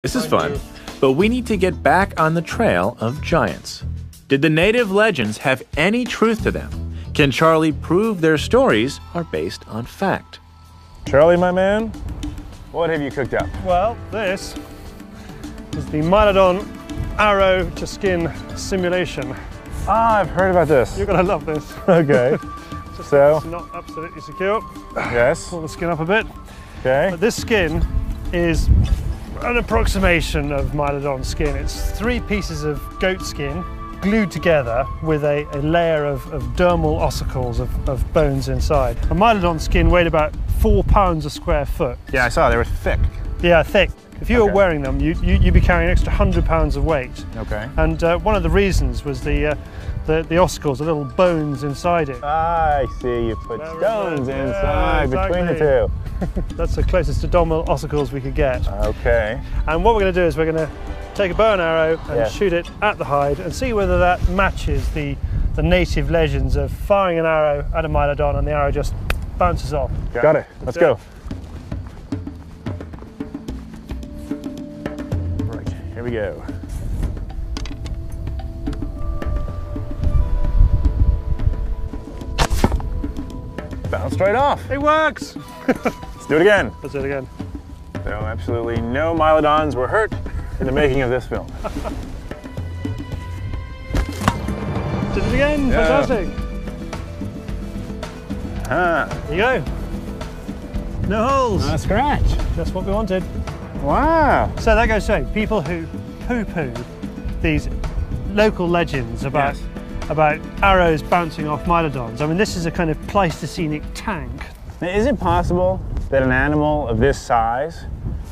This is fun, but we need to get back on the trail of giants. Did the native legends have any truth to them? Can Charlie prove their stories are based on fact? Charlie, my man, what have you cooked up? Well, this is the Mylodon arrow to skin simulation. Ah, I've heard about this. You're gonna love this. Okay. So, it's not absolutely secure. Yes. Pull the skin up a bit. Okay. But this skin is an approximation of Mylodon skin. It's 3 pieces of goat skin glued together with a layer of dermal ossicles of bones inside. A Mylodon skin weighed about 4 pounds a square foot. Yeah, I saw they were thick. Yeah, thick. If you were wearing them, you'd be carrying an extra 100 pounds of weight. Okay. And one of the reasons was the ossicles, the little bones inside it. Ah, I see. You put stones inside between the two. That's the closest to dermal ossicles we could get. Okay. And what we're going to do is we're going to take a bow and arrow and shoot it at the hide and see whether that matches the native legends of firing an arrow at a Mylodon and the arrow just bounces off. Okay. Got it. Let's go. Right, here we go. Bounced right off. It works! Let's do it again. Let's do it again. So absolutely no Mylodons were hurt in the making of this film. Did it again, fantastic. There you go. No holes. Not a scratch. That's what we wanted. Wow. So that goes to show people who poo-poo these local legends about arrows bouncing off Mylodons. I mean, this is a kind of Pleistocenic tank. Now, is it possible that an animal of this size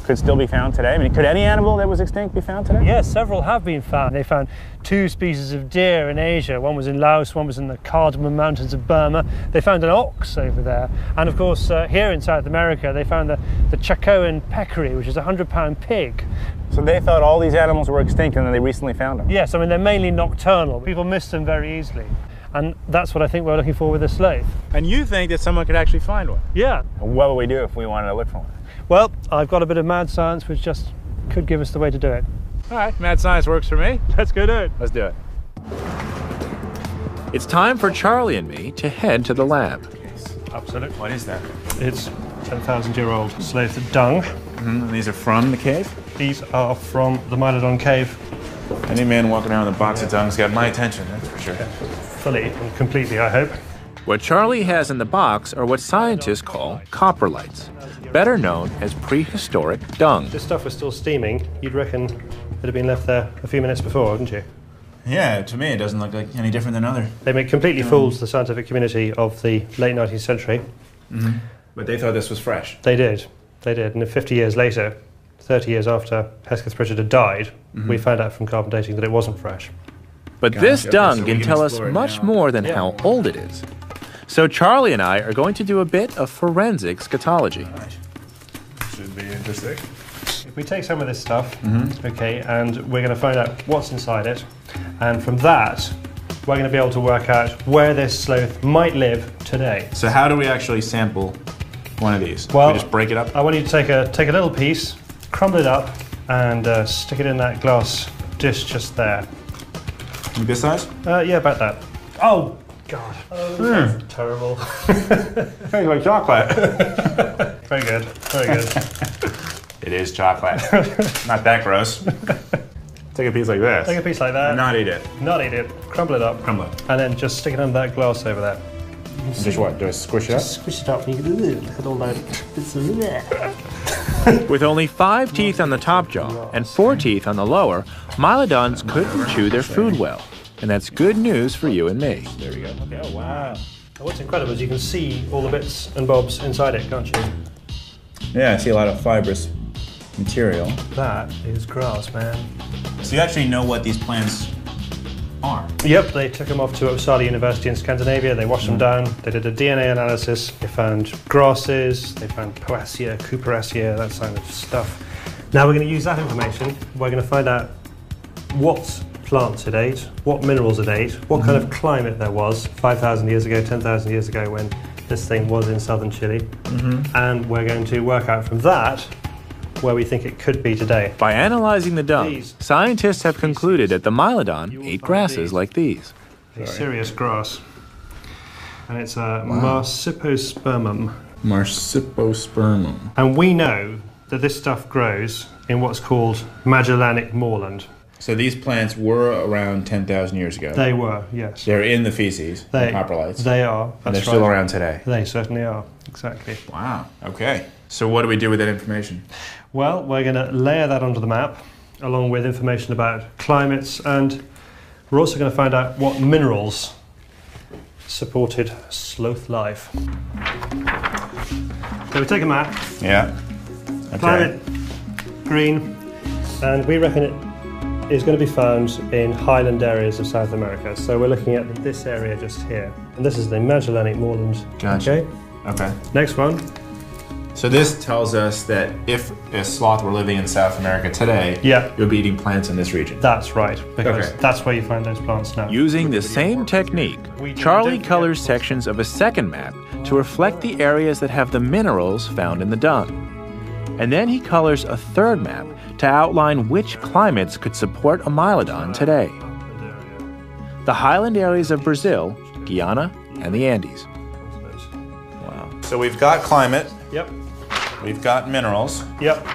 could still be found today? I mean, could any animal that was extinct be found today? Yes, several have been found. They found 2 species of deer in Asia. One was in Laos, one was in the Cardamom Mountains of Burma. They found an ox over there. And of course, here in South America, they found the Chacoan peccary, which is a 100-pound pig. So they thought all these animals were extinct and then they recently found them? Yes, I mean, they're mainly nocturnal. People miss them very easily. And that's what I think we're looking for with the sloth. And you think that someone could actually find one? Yeah. And what would we do if we wanted to look for one? Well, I've got a bit of mad science which just could give us the way to do it. All right, mad science works for me. Let's go do it. Let's do it. It's time for Charlie and me to head to the lab. Absolutely. What is that? It's 10,000-year-old sloth dung. And these are from the cave? These are from the Mylodon cave. Any man walking around with a box of dung's got my attention, that's for sure. Fully and completely, I hope. What Charlie has in the box are what scientists call coprolites, better known as prehistoric dung. If this stuff was still steaming, you'd reckon it had been left there a few minutes before, wouldn't you? Yeah, to me it doesn't look like any different than other. They completely fooled the scientific community of the late 19th century. Mm-hmm. But they thought this was fresh. They did. They did. And 50 years later, 30 years after Hesketh Pritchard had died, we found out from carbon dating that it wasn't fresh. But this dung can tell us much more than how old it is. So Charlie and I are going to do a bit of forensic scatology. Should be interesting. If we take some of this stuff, okay, and we're going to find out what's inside it, and from that, we're going to be able to work out where this sloth might live today. So how do we actually sample one of these? Well, we just break it up? I want you to take a little piece, crumble it up, and stick it in that glass dish just there. Like this size? Yeah, about that. Oh, God. Oh, that's terrible. Tastes like chocolate. Very good, very good. It is chocolate. Not that gross. Take a piece like this. Take a piece like that. And not eat it. Not eat it. Crumble it up. Crumble it. And then just stick it under that glass over there. Just what? Do I squish it up? Just squish it up and you can look at all that. With only 5 teeth on the top jaw and 4 teeth on the lower, Mylodons couldn't chew their food well. And that's good news for you and me. There we go. Okay, oh, wow. What's incredible is you can see all the bits and bobs inside it, can't you? Yeah, I see a lot of fibrous material. That is grass, man. So you actually know what these plants are? Yep, they took them off to Uppsala University in Scandinavia, they washed them down, they did a DNA analysis, they found grasses, they found Poaceae, Cuperacea, that kind of stuff. Now we're going to use that information, we're going to find out what plants it ate, what minerals it ate, what kind of climate there was 5,000 years ago, 10,000 years ago when this thing was in southern Chile. And we're going to work out from that where we think it could be today. By analyzing the dung, scientists have concluded that the Mylodon ate grasses like these. A serious grass. And it's a Marsipospermum. Marsipospermum. And we know that this stuff grows in what's called Magellanic moorland. So these plants were around 10,000 years ago. They were, yes. They're in the feces, the coprolites. They are. And they're still around today. They certainly are, exactly. Wow, okay. So what do we do with that information? Well, we're going to layer that onto the map, along with information about climates, and we're also going to find out what minerals supported sloth life. So we take a map. Yeah. Okay. Climate, green, and we reckon it is going to be found in highland areas of South America. So we're looking at this area just here. And this is the Magellanic moorland. Gotcha. Okay. Next one. So this tells us that if a sloth were living in South America today, you'll be eating plants in this region. That's right, because that's where you find those plants now. Using the same technique, Charlie colors sections of a second map to reflect the areas that have the minerals found in the dung. And then he colors a third map to outline which climates could support a Mylodon today. The highland areas of Brazil, Guyana, and the Andes. Wow. So we've got climate. Yep. We've got minerals. Yep.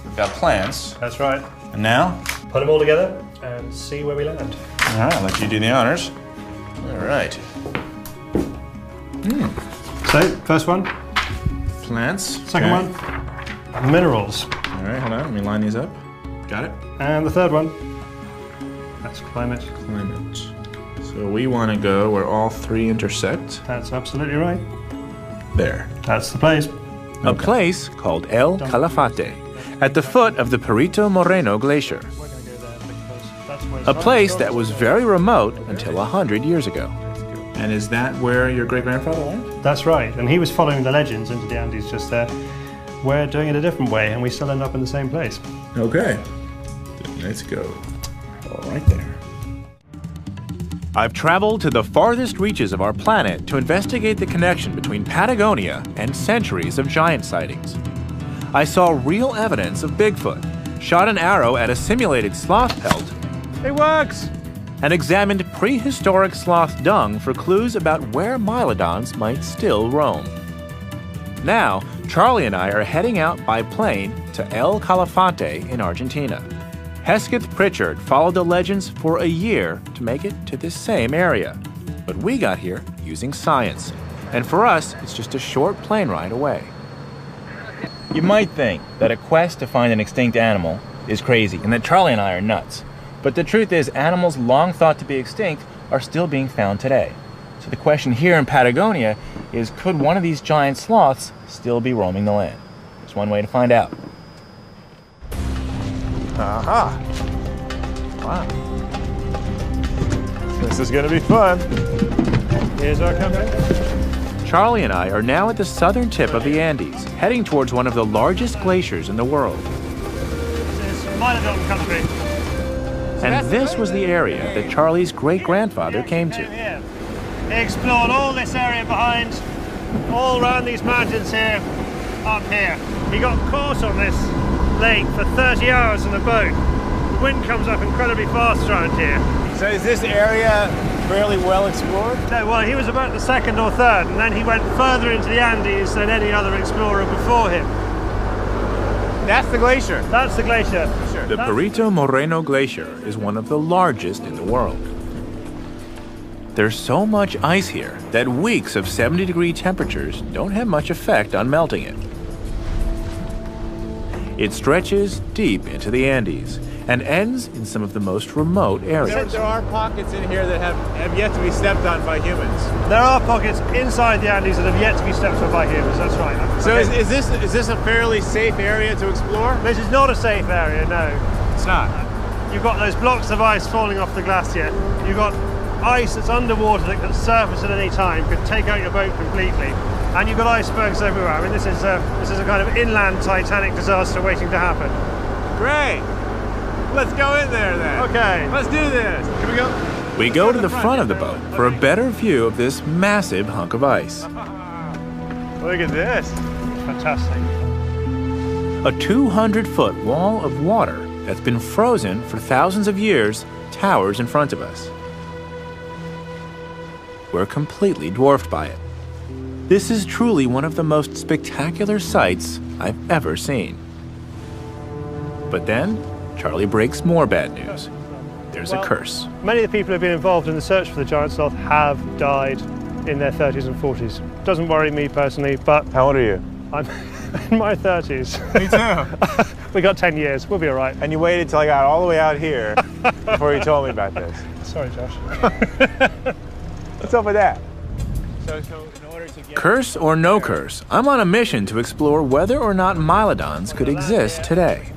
We've got plants. That's right. And now? Put them all together and see where we land. All right, I'll let you do the honors. All right. So, first one. Plants. Second one. Minerals. All right, hold on. Let me line these up. Got it. And the third one. That's climate. Climate. So we want to go where all three intersect. That's absolutely right. There. That's the place. A place called El Calafate, at the foot of the Perito Moreno Glacier. A place that was very remote until 100 years ago. And is that where your great-grandfather went? That's right, and he was following the legends into the Andes just there. We're doing it a different way, and we still end up in the same place. Okay. Then let's go. All right there. I've traveled to the farthest reaches of our planet to investigate the connection between Patagonia and centuries of giant sightings. I saw real evidence of Bigfoot, shot an arrow at a simulated sloth pelt, it works, and examined prehistoric sloth dung for clues about where Mylodons might still roam. Now, Charlie and I are heading out by plane to El Calafate in Argentina. Hesketh Pritchard followed the legends for a year to make it to this same area. But we got here using science. And for us, it's just a short plane ride away. You might think that a quest to find an extinct animal is crazy and that Charlie and I are nuts. But the truth is, animals long thought to be extinct are still being found today. So the question here in Patagonia is, could one of these giant sloths still be roaming the land? There's one way to find out. Aha! Wow. This is going to be fun. Here's our company. Charlie and I are now at the southern tip of the Andes, heading towards one of the largest glaciers in the world. This is Mylodon country. And this was the area that Charlie's great-grandfather came to. He explored all this area behind, all around these mountains here, up here. He got caught on this lake for 30 hours in a boat. The wind comes up incredibly fast around here. So is this area fairly well explored? No, well, he was about the second or third, and then he went further into the Andes than any other explorer before him. That's the glacier. That's the glacier. Sure. The Perito Moreno Glacier is one of the largest in the world. There's so much ice here that weeks of 70-degree temperatures don't have much effect on melting it. It stretches deep into the Andes and ends in some of the most remote areas. There are pockets in here that have yet to be stepped on by humans. There are pockets inside the Andes that have yet to be stepped on by humans, that's right. So is this a fairly safe area to explore? This is not a safe area, no. It's not. You've got those blocks of ice falling off the glacier. You've got ice that's underwater that can surface at any time, could take out your boat completely. And you've got icebergs everywhere. I mean, this is a kind of inland Titanic disaster waiting to happen. Great. Let's go in there then. Okay. Let's do this. Can we go? We go to the front of the boat for a better view of this massive hunk of ice. Look at this. Fantastic. A 200-foot wall of water that's been frozen for thousands of years towers in front of us. We're completely dwarfed by it. This is truly one of the most spectacular sights I've ever seen. But then, Charlie breaks more bad news. There's a curse. Many of the people who have been involved in the search for the giant sloth have died in their 30s and 40s. Doesn't worry me personally, but... How old are you? I'm in my 30s. Me too. We got 10 years, we'll be all right. And you waited till I got all the way out here before you told me about this. Sorry, Josh. What's up with that? Curse or no curse, I'm on a mission to explore whether or not Mylodons could exist today.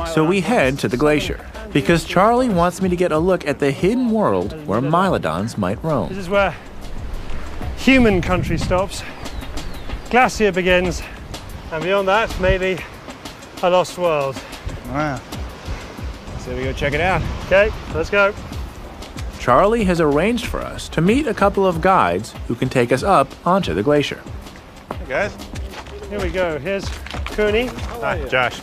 So we head to the glacier, because Charlie wants me to get a look at the hidden world where Mylodons might roam. This is where human country stops, glacier begins, and beyond that, maybe a lost world. Wow. So we go check it out. Okay, let's go. Charlie has arranged for us to meet a couple of guides who can take us up onto the glacier. Hey guys. Here we go. Here's Cooney. Hi, Josh.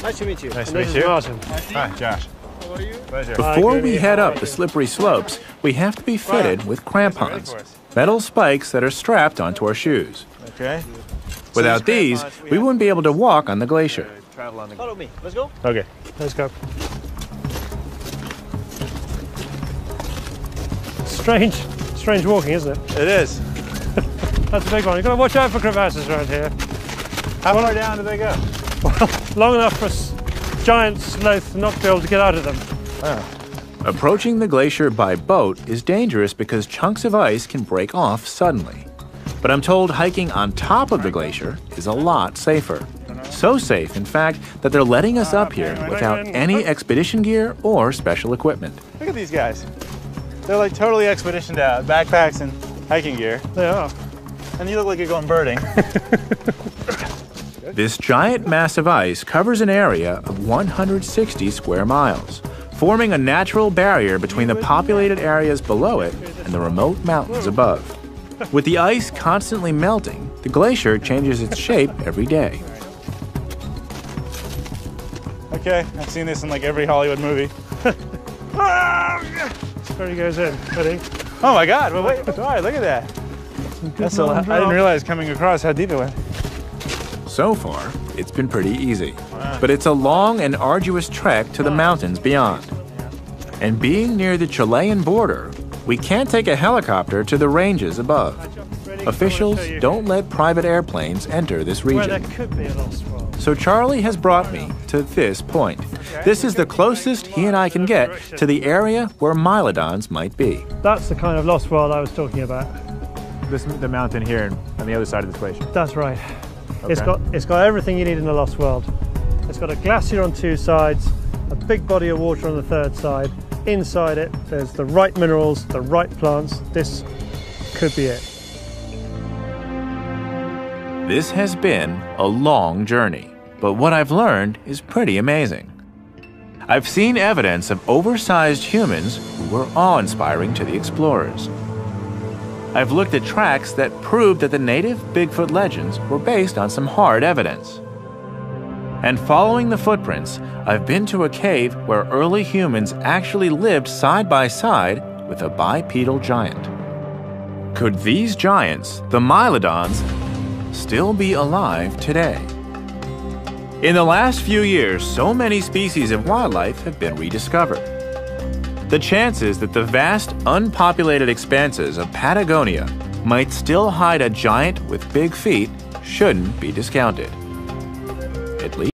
Nice to meet you. Nice And to meet this you. is Martin. Hi, Josh. How are you? Pleasure. Before we head up the slippery slopes, we have to be fitted with crampons, metal spikes that are strapped onto our shoes. Okay. Without these, we wouldn't be able to walk on the glacier. Follow me. Let's go. Okay. Let's go. Strange walking, isn't it? It is. That's a big one. You've got to watch out for crevasses around here. How far down do they go? Well, long enough for a giant sloth not to be able to get out of them. Wow. Approaching the glacier by boat is dangerous because chunks of ice can break off suddenly. But I'm told hiking on top of the glacier is a lot safer. So safe, in fact, that they're letting us up here without any expedition gear or special equipment. Look at these guys. They're like totally expeditioned out, backpacks and hiking gear. They are. And you look like you're going birding. This giant mass of ice covers an area of 160 square miles, forming a natural barrier between the populated areas below it and the remote mountains above. With the ice constantly melting, the glacier changes its shape every day. Okay, I've seen this in like every Hollywood movie. There he goes in. Ready? Oh my God! Well, wait, all right, look at that. That's a lot. I didn't realize coming across how deep it went. So far, it's been pretty easy, but it's a long and arduous trek to the mountains beyond. And being near the Chilean border, we can't take a helicopter to the ranges above. Officials don't let private airplanes enter this Where there region. could be a lost world. So Charlie has brought me to this point. This is the closest he and I can get to the area where Mylodons might be. That's the kind of lost world I was talking about. This the mountain here on the other side of this glacier. That's right. Okay. It's got everything you need in a lost world. It's got a glacier on two sides, a big body of water on the third side. Inside it, there's the right minerals, the right plants. This could be it. This has been a long journey, but what I've learned is pretty amazing. I've seen evidence of oversized humans who were awe-inspiring to the explorers. I've looked at tracks that prove that the native Bigfoot legends were based on some hard evidence. And following the footprints, I've been to a cave where early humans actually lived side by side with a bipedal giant. Could these giants, the Mylodons, still be alive today? In the last few years, so many species of wildlife have been rediscovered. The chances that the vast, unpopulated expanses of Patagonia might still hide a giant with big feet shouldn't be discounted.